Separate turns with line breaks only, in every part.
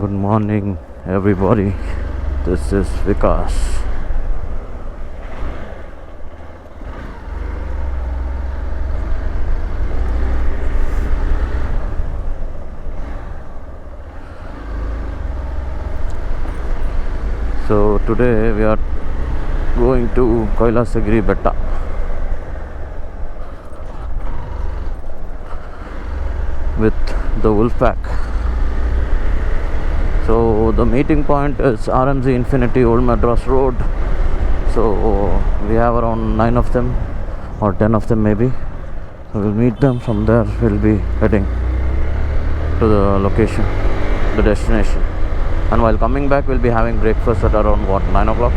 Good morning, everybody. This is Vikas. So today we are going to Kailasagiri Betta. With the Wolfpack. So the meeting point is RMZ Infinity Old Madras Road. So we have around 9 of them or 10 of them maybe. So we'll meet them. From there we'll be heading to the location, the destination. And while coming back we'll be having breakfast at around 9 o'clock.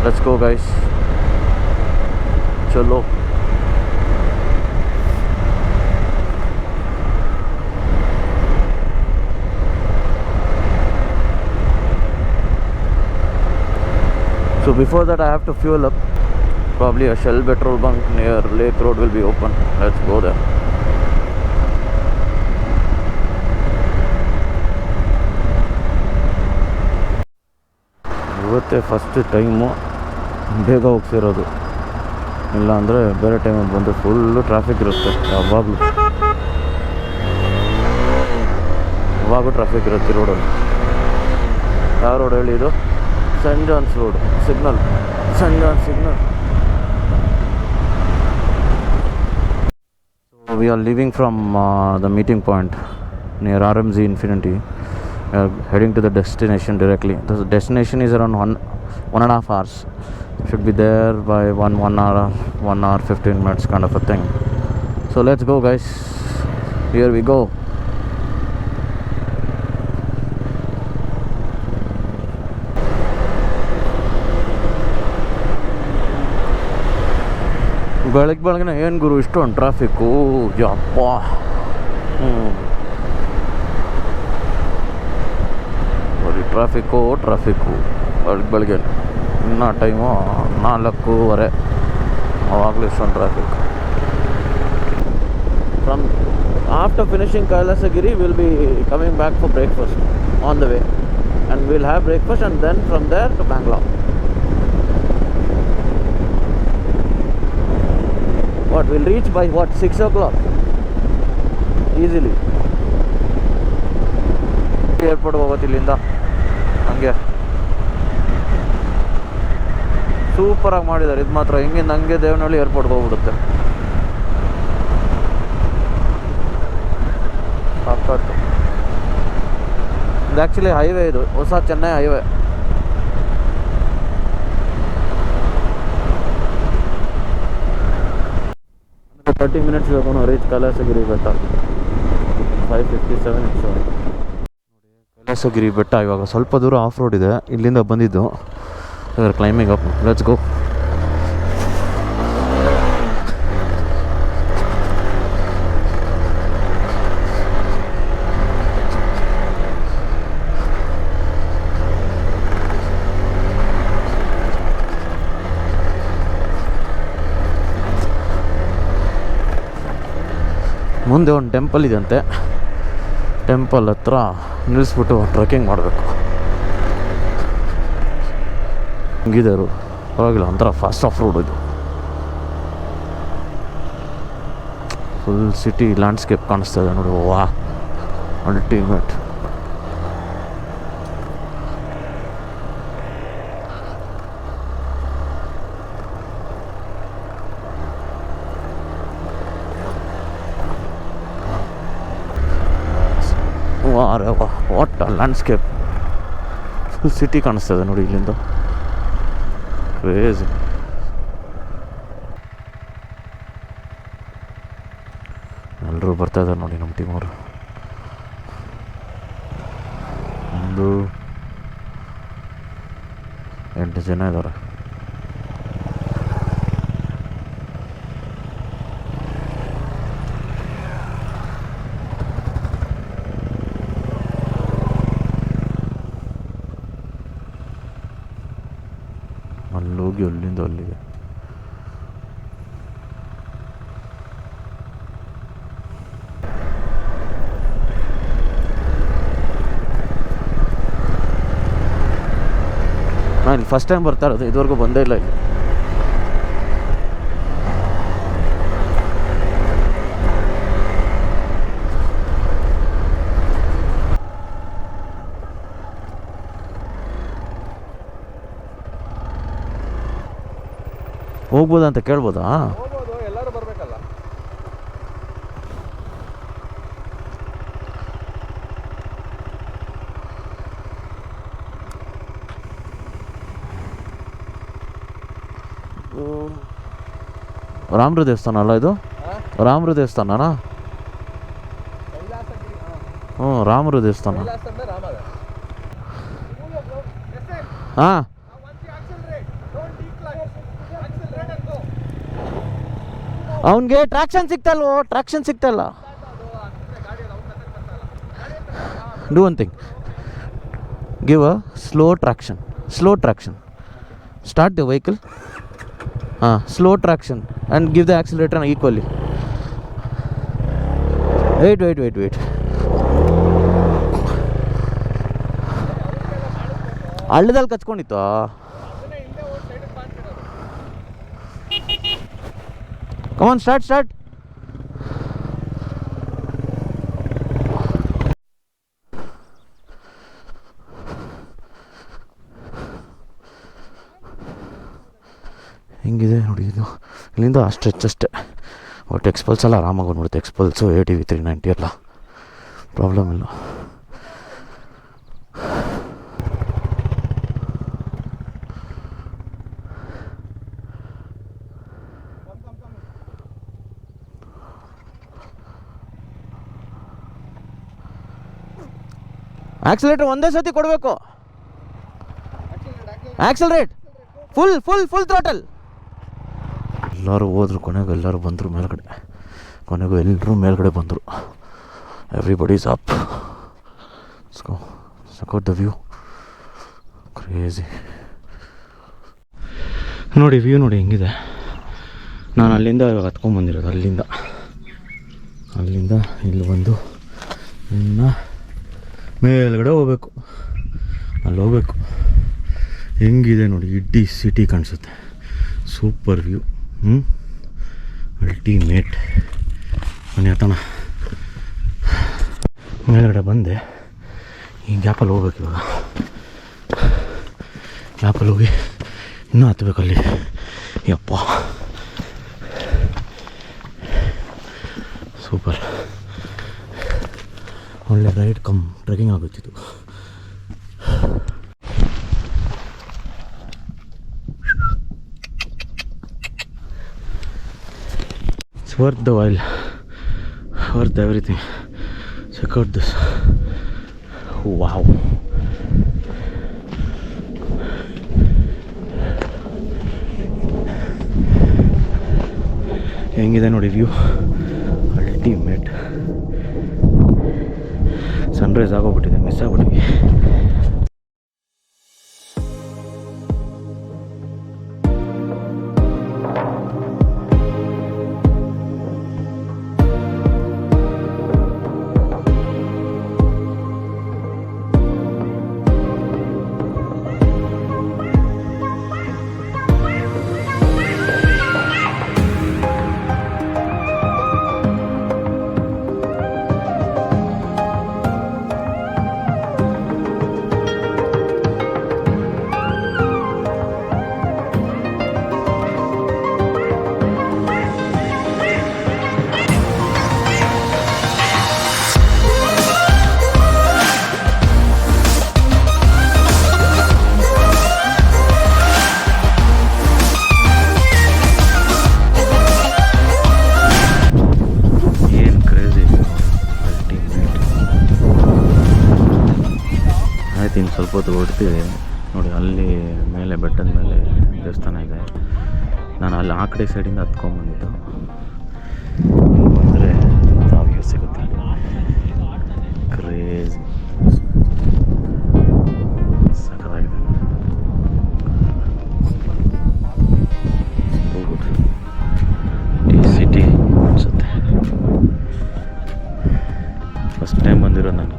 Let's go, guys. Chalo. So before that I have to fuel up. Probably a Shell petrol bunk near Lake Road will be open. Let's go there. ಇವತ್ತೇ first time ಬೇಗ ಹೋಗ್ತಿರೋದು. ಇಲ್ಲ ಅಂದರೆ ಬೇರೆ ಟೈಮಲ್ಲಿ ಬಂದರೆ full traffic ಇರುತ್ತೆ. ಯಾವಾಗಲೂ traffic ಇರುತ್ತೆ ರೋಡಲ್ಲಿ. ಯಾವ ರೋಡ್ ಹೇಳಿ ಇದು? St. John's Road, signal, St. John's signal. So we are leaving from the meeting point near RMZ Infinity. We are heading to the destination directly. The destination is around 1.5 hours. Should be there by 1 hour 15 minutes kind of a thing. So let's go, guys. Here we go. ಬೆಳಗ್ಗೆ ಏನು ಗುರು ಇಷ್ಟೊಂದು traffic, ಯಪ್ಪ. ಬರೀ traffic ಬೆಳಗ್ಗೆ. ಇನ್ನೂ time 4:15. ಆವಾಗಲೂ ಇಷ್ಟೊಂದು traffic. From after finishing Kailasagiri will be coming back for breakfast on the way. And will have breakfast and then from there to Bangalore. What, we'll reach by 6 o'clock easily. Airport ಹೋಗೋದು ಇಲ್ಲಿಂದ. ಹಂಗೆ ಸೂಪರಾಗಿ ಮಾಡಿದ್ದಾರೆ ಇದು ಮಾತ್ರ. ಹಿಂಗಿಂದ ಹಂಗೆ ದೇವನಹಳ್ಳಿ ಏರ್ಪೋರ್ಟ್ಗೆ ಹೋಗ್ಬಿಡುತ್ತೆ. ಸಾಕತ್ತು. ಇದು ಆ್ಯಕ್ಚುಲಿ ಹೈವೇ, ಇದು ಹೊಸ Chennai highway. 30 minutes we are going to reach Kailasagiri Betta. 5:57 it's showing. Kailasagiri ಬೆಟ್ಟ ಇವಾಗ ಸ್ವಲ್ಪ ದೂರ ಆಫ್ ರೋಡ್ ಇದೆ. ಇಲ್ಲಿಂದ ಬಂದಿದ್ದು ಕ್ಲೈಂಬಿಂಗ್ ಅಪ್. Let's go. ಮುಂದೆ ಒಂದು ಟೆಂಪಲ್ ಇದೆಯಂತೆ. ಟೆಂಪಲ್ ಹತ್ರ ನಿಲ್ಲಿಸ್ಬಿಟ್ಟು ಟ್ರೆಕ್ಕಿಂಗ್ ಮಾಡಬೇಕು. ಹಿಂಗಿದರು ಪರವಾಗಿಲ್ಲ, ಒಂಥರ ಫಾಸ್ಟ್ ಆಫ್ ರೋಡ್ ಇದು. ಫುಲ್ ಸಿಟಿ ಲ್ಯಾಂಡ್ಸ್ಕೇಪ್ ಕಾಣಿಸ್ತಾ ಇದೆ ನೋಡಿ. ವಾ, ultimate. What a landscape. Full city ಕಾಣಿಸ್ತದೆ ನೋಡಿ ಇಲ್ಲಿಂದ. ಕ್ರೇಜಿ. ಎಲ್ಲರೂ ಬರ್ತಾ ಇದ್ದಾರೆ ನೋಡಿ ನಮ್ಮ ಟೀಮವರು. ಒಂದು 8 ಜನ ಇದ್ದಾರೆ. ಅಲ್ಲೋಗಿ ಅಲ್ಲಿಂದ ಅಲ್ಲಿಗೆ. ಇಲ್ಲಿ ಫಸ್ಟ್ ಟೈಮ್ ಬರ್ತಾ ಇರೋದು, ಇದುವರೆಗೂ ಬಂದೇ ಇಲ್ಲ ಇಲ್ಲಿ. ಹೋಗ್ಬೋದಾ ಅಂತ ಕೇಳ್ಬೋದಾ?
ಎಲ್ಲರೂ ಬರಬೇಕಲ್ಲ.
ರಾಮರ ದೇವಸ್ಥಾನ ಅಲ್ಲ ಇದು? ರಾಮರ ದೇವಸ್ಥಾನನಾ? ಹ್ಞೂ, ರಾಮರ ದೇವಸ್ಥಾನ. ಹಾಂ, ಅವನಿಗೆ ಟ್ರಾಕ್ಷನ್ ಸಿಗ್ತಲ್ವೋ? ಟ್ರಾಕ್ಷನ್ ಸಿಗ್ತಲ್ಲ. Do one thing, give a slow traction. Start the vehicle. ಹಾಂ, slow traction and give the accelerator equally. Wait. ಹಳ್ಳದಲ್ಲಿ ಕಚ್ಕೊಂಡಿತ್ತು. ಕಮಾನ್, ಸ್ಟಾರ್ಟ್. ಹೆಂಗಿದೆ ನೋಡಿ ಇದು, ಇಲ್ಲಿಂದ ಅಷ್ಟೇ. ಒಟ್ಟು ಎಕ್ಸ್ಪಲ್ಸ್ ಎಲ್ಲ ಆರಾಮಾಗಿ ಬಂದ್ಬಿಡುತ್ತೆ. ಎಕ್ಸ್ಪಲ್ಸು ATV 390 ಎಲ್ಲ ಪ್ರಾಬ್ಲಮ್ ಇಲ್ಲ. ಆಕ್ಸಿಲೇಟರ್ ಒಂದೇ ಸತಿ ಕೊಡಬೇಕು. Accelerate full throttle. ಎಲ್ಲರೂ ಹೋದ್ರು, ಕೊನೆಗೂ ಎಲ್ಲರೂ ಬಂದರು ಮೇಲ್ಗಡೆ. ಎಲ್ಲರೂ ಮೇಲ್ಗಡೆ ಬಂದರು. Everybody is up. ಸಕೋಟ್ ದ ವ್ಯೂ, ಕ್ರೇಜಿ. ನೋಡಿ ವ್ಯೂ ನೋಡಿ ಹೆಂಗಿದೆ. ನಾನು ಅಲ್ಲಿಂದ ಇವಾಗ ಹತ್ಕೊಂಡ್ಬಂದಿರೋದು. ಅಲ್ಲಿಂದ ಇಲ್ಲಿ ಬಂದು ಇನ್ನು ಮೇಲ್ಗಡೆ ಹೋಗ್ಬೇಕು. ಅಲ್ಲಿ ಹೋಗ್ಬೇಕು. ಹೆಂಗಿದೆ ನೋಡಿ, ಇಡೀ ಸಿಟಿ ಕಾಣಿಸುತ್ತೆ. Super view. ಅಲ್ಟಿಮೇಟ್. ಬನ್ನಿ ಹತ್ತೋಣ. ಮೇಲ್ಗಡೆ ಬಂದೆ. ಈ ಗ್ಯಾಪಲ್ಲಿ ಹೋಗ್ಬೇಕು ಇವಾಗ. ಗ್ಯಾಪಲ್ಲಿ ಹೋಗಿ ಇನ್ನೂ ಹತ್ತಬೇಕಲ್ಲಿ. ಯಪ್ಪ, ಸೂಪರ್. ಒಳ್ಳೆ ರೈಡ್ ಕಮ್ ಟ್ರೆಕಿಂಗ್ ಆಗುತ್ತಿತ್ತು. It's worth the while, worth everything. Check out this. Wow. ಹೆಂಗಿದೆ ನೋಡಿ ವ್ಯೂ, ಅಲ್ಟಿಮೇಟ್. ಸನ್ರೈಸ್ ಆಗೋಗ್ಬಿಟ್ಟಿದೆ, ಮಿಸ್ ಆಗ್ಬಿಟ್ಟಿವಿ. ಇನ್ನು ಸ್ವಲ್ಪ ಹೊತ್ತು ಹೊರಡ್ತೀವಿ ನೋಡಿ. ಅಲ್ಲಿ ಮೇಲೆ ಬೆಟ್ಟದ ಮೇಲೆ ದೇವಸ್ಥಾನ ಇದೆ. ನಾನು ಅಲ್ಲಿ ಆ ಕಡೆ ಸೈಡಿಂದ ಹತ್ಕೊಂಡ್ಬಂದಿದ್ದು. ಬಂದರೆ ವ್ಯೂ ಸಿಗುತ್ತೆ. ಕ್ರೇಜ್ ಸಖತ್ತಾಗಿದೆ. ಸಿಟಿ ಅನಿಸುತ್ತೆ. ಫಸ್ಟ್ ಟೈಮ್ ಬಂದಿರೋದು ನಾನು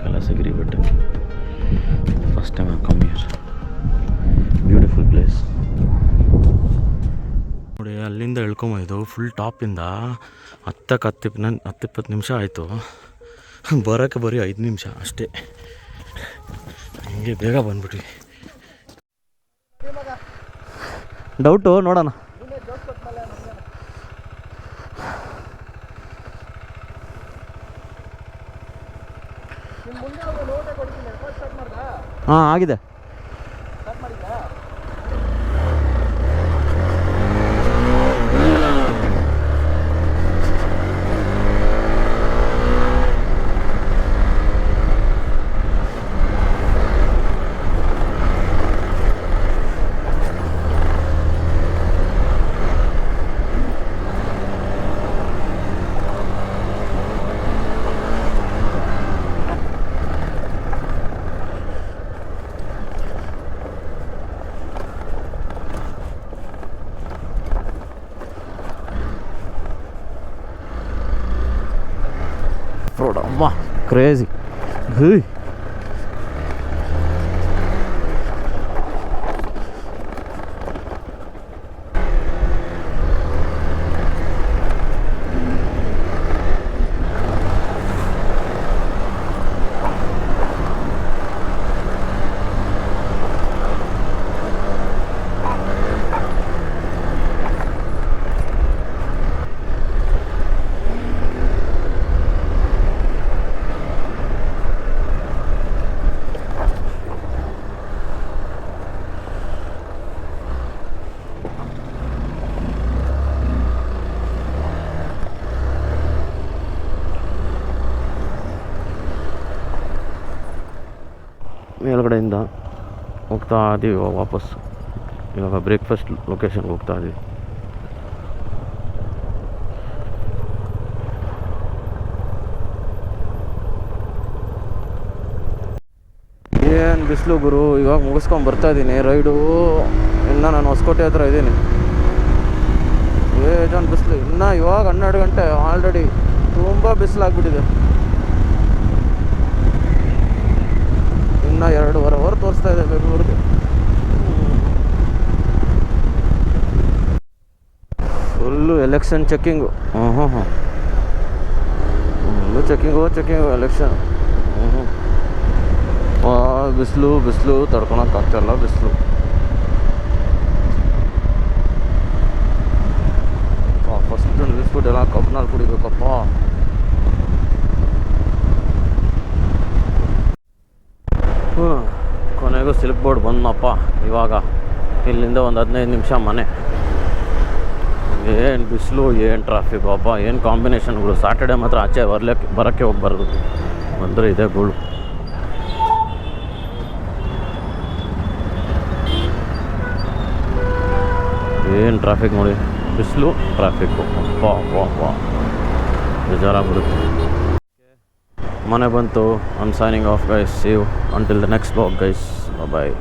ಕೈಲಾಸಗಿರಿ ಬೆಟ್ಟಕ್ಕೆ. First time I come here. Full ಟಾಪಿಂದ ಹತ್ತಿಪ್ಪತ್ತು ನಿಮಿಷ ಆಯಿತು, ಬರೋಕ್ಕೆ ಬರೀ 5 ನಿಮಿಷ ಅಷ್ಟೇ. ಹಿಂಗೆ ಬೇಗ ಬಂದ್ಬಿಟ್ವಿ. ಡೌಟು ನೋಡೋಣ. ಹಾಂ ಆಗಿದೆ. ಅಮ್ಮ ಕ್ರೇಜಿ. ಮೇಲ್ಗಡೆಯಿಂದ ಹೋಗ್ತಾ ಇದ್ದೀವಿ ವಾಪಸ್ಸು. ಇವಾಗ ಬ್ರೇಕ್ಫಾಸ್ಟ್ ಲೊಕೇಶನ್ಗೆ ಹೋಗ್ತಾ ಇದ್ದೀವಿ. ಏನು ಬಿಸಿಲು ಗುರು. ಇವಾಗ ಮುಗಿಸ್ಕೊಂಡು ಬರ್ತಾಯಿದ್ದೀನಿ ರೈಡು. ಇನ್ನು ನಾನು ಹೊಸಕೋಟೆ ಹತ್ರ ಇದ್ದೀನಿ. ಏಜಾನ್ ಬಿಸಿಲು. ಇನ್ನು ಇವಾಗ 12 ಗಂಟೆ ಆಲ್ರೆಡಿ ತುಂಬ ಬಿಸಿಲಾಗ್ಬಿಟ್ಟಿದೆ. ಇನ್ನು 2.5 ಅವರ್ ತೋರಿಸ್ತಾ ಇದೆ ಬೆಂಗಳೂರಿಗೆ. Full election checking. Full checking election. ಬಿಸಿಲು ತಡ್ಕೊಳಕ್ಕಾಗ್ತಾಯಿಲ್ಲ ಬಿಸಿಲು. ಫಸ್ಟ್ ನಿಲ್ಲಿಸ್ಬಿಟ್ಟೆಲ್ಲ ಕಬ್ನಲ್ಲಿ ಕುಡಿಬೇಕಪ್ಪ. ಕೊನೆಗೂ ಸಿಲ್ಕ್ ಬೋರ್ಡ್ ಬಂದನಪ್ಪ. ಇವಾಗ ಇಲ್ಲಿಂದ ಒಂದು 15 ನಿಮಿಷ ಮನೆ. ಏನು ಬಿಸಿಲು, ಏನು ಟ್ರಾಫಿಕ್ ಅಪ್ಪ, ಏನು ಕಾಂಬಿನೇಷನ್ಗಳು. ಸಾಟರ್ಡೆ ಮಾತ್ರ ಆಚೆ ಬರೋಕ್ಕೆ ಹೋಗ್ಬಾರ್ದು, ಬಂದರೆ ಇದೆ ಗೋಳು. ಏನು ಟ್ರಾಫಿಕ್ ನೋಡಿ, ಬಿಸಿಲು ಟ್ರಾಫಿಕ್ಕು. ಅಪ್ಪ ಬೇಜಾರಾಗ್ಬಿಡುತ್ತೆ. ಮನೆ ಬಂತು. I am signing off guys. See you until the next blog guys. Bye.